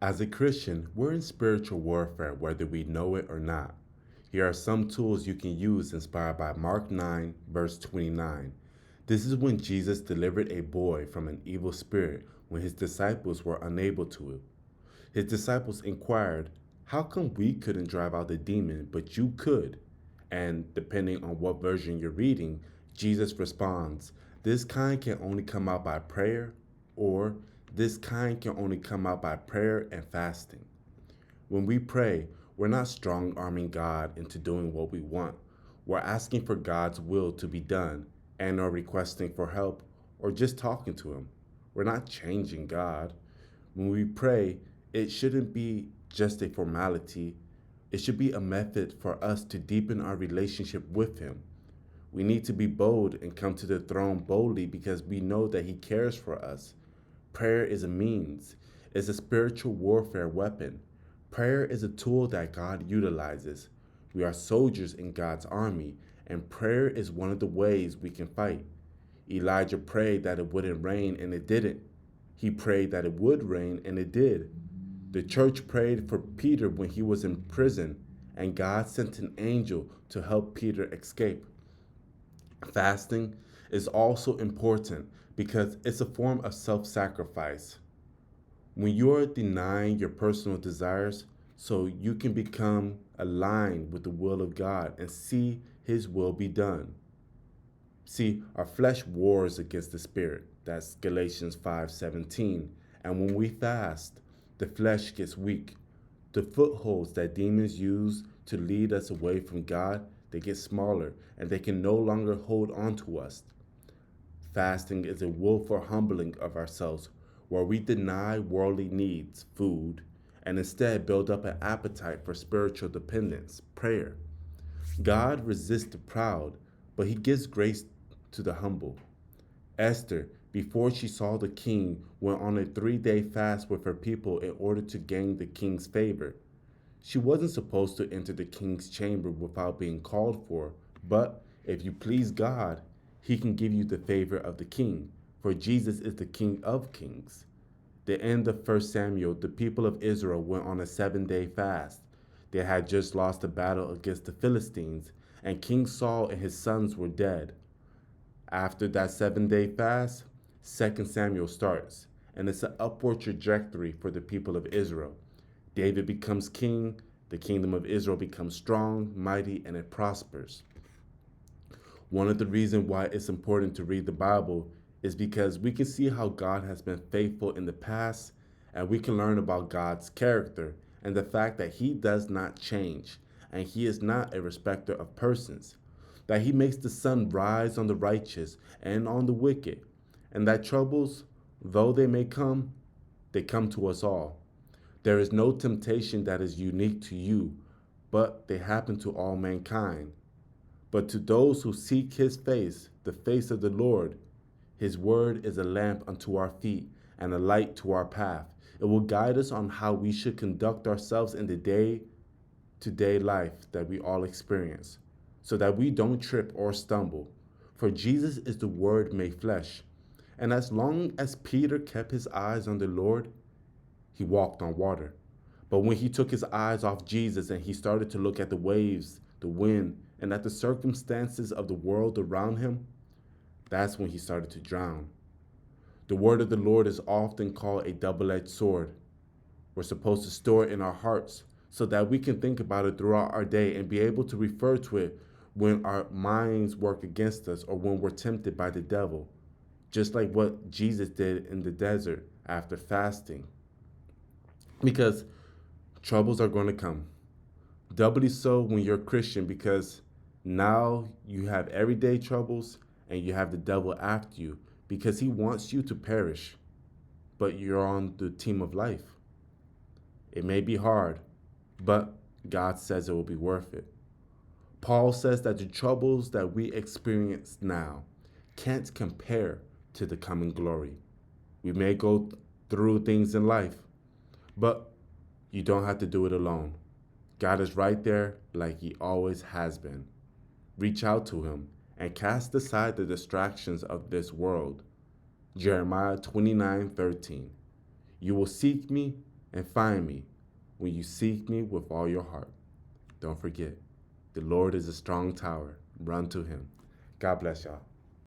As a Christian, we're in spiritual warfare whether we know it or not. Here are some tools you can use inspired by Mark 9, verse 29. This is when Jesus delivered a boy from an evil spirit when his disciples were unable to. His disciples inquired, "How come we couldn't drive out the demon, but you could?" And depending on what version you're reading, Jesus responds, "This kind can only come out by prayer," or "This kind can only come out by prayer and fasting." When we pray, we're not strong arming God into doing what we want. We're asking for God's will to be done and are requesting for help or just talking to Him. We're not changing God. When we pray, it shouldn't be just a formality. It should be a method for us to deepen our relationship with Him. We need to be bold and come to the throne boldly because we know that He cares for us. Prayer is a means, it's a spiritual warfare weapon. Prayer is a tool that God utilizes. We are soldiers in God's army, and prayer is one of the ways we can fight. Elijah prayed that it wouldn't rain, and it didn't. He prayed that it would rain, and it did. The church prayed for Peter when he was in prison, and God sent an angel to help Peter escape. Fasting is also important because it's a form of self sacrifice. When you are denying your personal desires so you can become aligned with the will of God and see His will be done. See, our flesh wars against the spirit. That's Galatians 5:17. And when we fast, the flesh gets weak. The footholds that demons use to lead us away from God, they get smaller and they can no longer hold on to us. Fasting is a willful humbling of ourselves where we deny worldly needs, food, and instead build up an appetite for spiritual dependence, prayer. God resists the proud, but He gives grace to the humble. Esther, before she saw the king, went on a 3-day fast with her people in order to gain the king's favor. She wasn't supposed to enter the king's chamber without being called for, but if you please God, He can give you the favor of the king, for Jesus is the King of kings. The end of 1 Samuel, the people of Israel went on a 7-day fast. They had just lost a battle against the Philistines, and King Saul and his sons were dead. After that 7-day fast, 2 Samuel starts, and it's an upward trajectory for the people of Israel. David becomes king, the kingdom of Israel becomes strong, mighty, and it prospers. One of the reasons why it's important to read the Bible is because we can see how God has been faithful in the past, and we can learn about God's character and the fact that He does not change, and He is not a respecter of persons, that He makes the sun rise on the righteous and on the wicked, and that troubles, though they may come, they come to us all. There is no temptation that is unique to you, but they happen to all mankind. But to those who seek His face, the face of the Lord, His word is a lamp unto our feet and a light to our path. It will guide us on how we should conduct ourselves in the day-to-day life that we all experience, so that we don't trip or stumble. For Jesus is the Word made flesh. And as long as Peter kept his eyes on the Lord, he walked on water. But when he took his eyes off Jesus and he started to look at the waves, the wind, and at the circumstances of the world around him, that's when he started to drown. The word of the Lord is often called a double-edged sword. We're supposed to store it in our hearts so that we can think about it throughout our day and be able to refer to it when our minds work against us or when we're tempted by the devil, just like what Jesus did in the desert after fasting. Because troubles are going to come. Doubly so when you're a Christian, because now you have everyday troubles and you have the devil after you because he wants you to perish, but you're on the team of life. It may be hard, but God says it will be worth it. Paul says that the troubles that we experience now can't compare to the coming glory. We may go through things in life, but you don't have to do it alone. God is right there like He always has been. Reach out to Him and cast aside the distractions of this world. Jeremiah 29:13. You will seek me, and find me when you seek me with all your heart. Don't forget, the Lord is a strong tower. Run to him. God bless y'all.